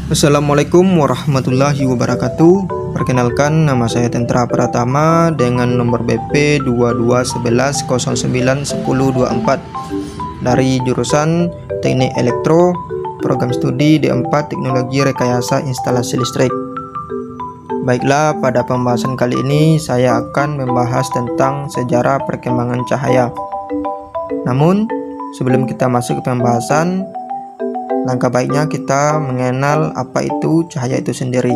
Assalamualaikum warahmatullahi wabarakatuh. Perkenalkan, nama saya Tentra Pratama dengan nomor BP 2211091024 dari jurusan Teknik Elektro, Program Studi D4 Teknologi Rekayasa Instalasi Listrik. Baiklah, pada pembahasan kali ini saya akan membahas tentang sejarah perkembangan cahaya. Namun, sebelum kita masuk ke pembahasan, langkah baiknya kita mengenal apa itu cahaya itu sendiri.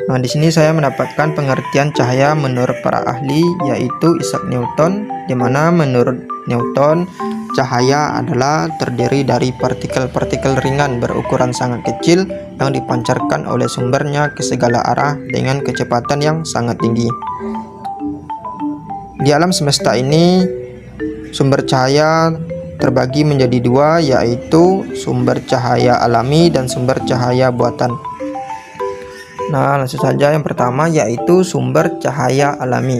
Nah, di sini saya mendapatkan pengertian cahaya menurut para ahli, yaitu Isaac Newton, di mana menurut Newton cahaya adalah terdiri dari partikel-partikel ringan berukuran sangat kecil yang dipancarkan oleh sumbernya ke segala arah dengan kecepatan yang sangat tinggi. Di alam semesta ini, sumber cahaya terbagi menjadi dua, yaitu sumber cahaya alami dan sumber cahaya buatan. Nah, langsung saja yang pertama yaitu sumber cahaya alami.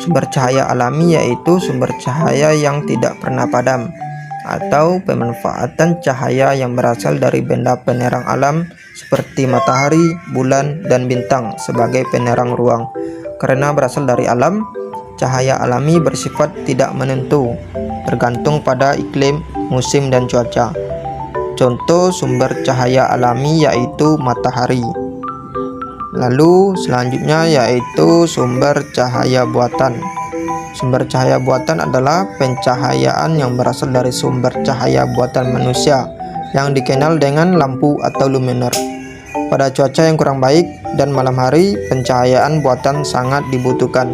Sumber cahaya alami yaitu sumber cahaya yang tidak pernah padam, atau pemanfaatan cahaya yang berasal dari benda penerang alam seperti matahari, bulan, dan bintang sebagai penerang ruang. Karena berasal dari alam, cahaya alami bersifat tidak menentu, tergantung pada iklim, musim, dan cuaca. Contoh sumber cahaya alami yaitu matahari. Lalu selanjutnya yaitu sumber cahaya buatan. Sumber cahaya buatan adalah pencahayaan yang berasal dari sumber cahaya buatan manusia yang dikenal dengan lampu atau luminer. Pada cuaca yang kurang baik dan malam hari, pencahayaan buatan sangat dibutuhkan.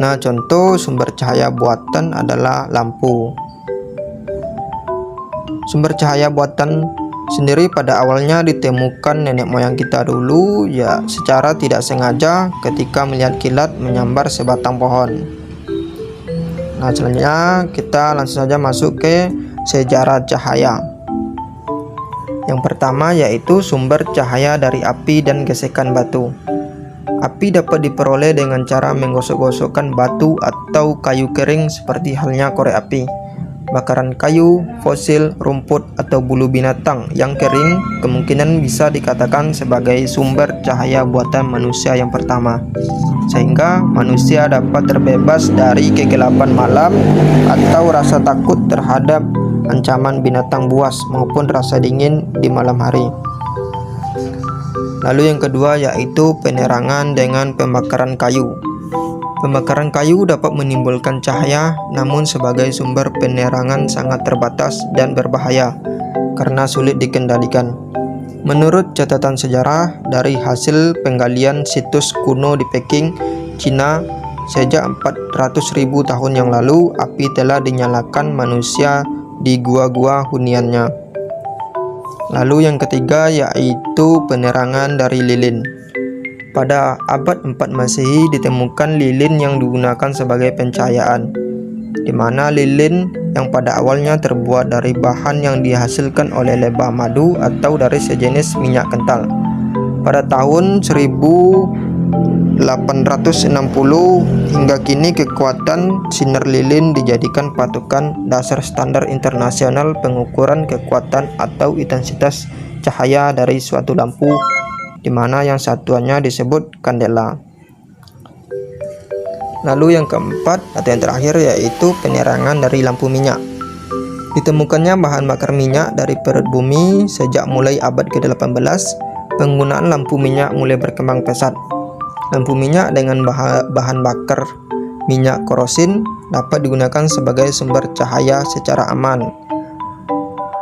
Nah, contoh sumber cahaya buatan adalah lampu. Sumber cahaya buatan sendiri pada awalnya ditemukan nenek moyang kita dulu, ya secara tidak sengaja ketika melihat kilat menyambar sebatang pohon. Nah, selanjutnya kita langsung saja masuk ke sejarah cahaya. Yang pertama yaitu sumber cahaya dari api dan gesekan batu. Api dapat diperoleh dengan cara menggosok-gosokkan batu atau kayu kering seperti halnya korek api. Bakaran kayu, fosil, rumput, atau bulu binatang yang kering kemungkinan bisa dikatakan sebagai sumber cahaya buatan manusia yang pertama. Sehingga manusia dapat terbebas dari kegelapan malam atau rasa takut terhadap ancaman binatang buas maupun rasa dingin di malam hari. Lalu yang kedua yaitu penerangan dengan pembakaran kayu. Pembakaran kayu dapat menimbulkan cahaya, namun sebagai sumber penerangan sangat terbatas dan berbahaya karena sulit dikendalikan. Menurut catatan sejarah dari hasil penggalian situs kuno di Peking, Cina, sejak 400.000 tahun yang lalu, api telah dinyalakan manusia di gua-gua huniannya. Lalu yang ketiga yaitu penerangan dari lilin. Pada abad 4 Masehi ditemukan lilin yang digunakan sebagai pencahayaan, di mana lilin yang pada awalnya terbuat dari bahan yang dihasilkan oleh lebah madu atau dari sejenis minyak kental. Pada tahun 1860 hingga kini kekuatan sinar lilin dijadikan patokan dasar standar internasional pengukuran kekuatan atau intensitas cahaya dari suatu lampu, di mana yang satuannya disebut kandela. Lalu yang keempat atau yang terakhir yaitu penerangan dari lampu minyak. Ditemukannya bahan bakar minyak dari perut bumi sejak mulai abad ke-18. Penggunaan lampu minyak mulai berkembang pesat. Lampu minyak dengan bahan bakar minyak kerosin dapat digunakan sebagai sumber cahaya secara aman.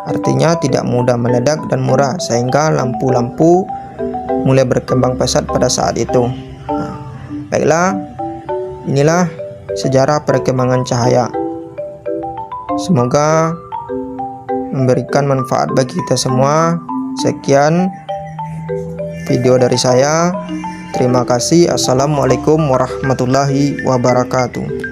Artinya tidak mudah meledak dan murah, sehingga lampu-lampu mulai berkembang pesat pada saat itu. Baiklah, inilah sejarah perkembangan cahaya. Semoga memberikan manfaat bagi kita semua. Sekian video dari saya. Terima kasih. Assalamualaikum warahmatullahi wabarakatuh.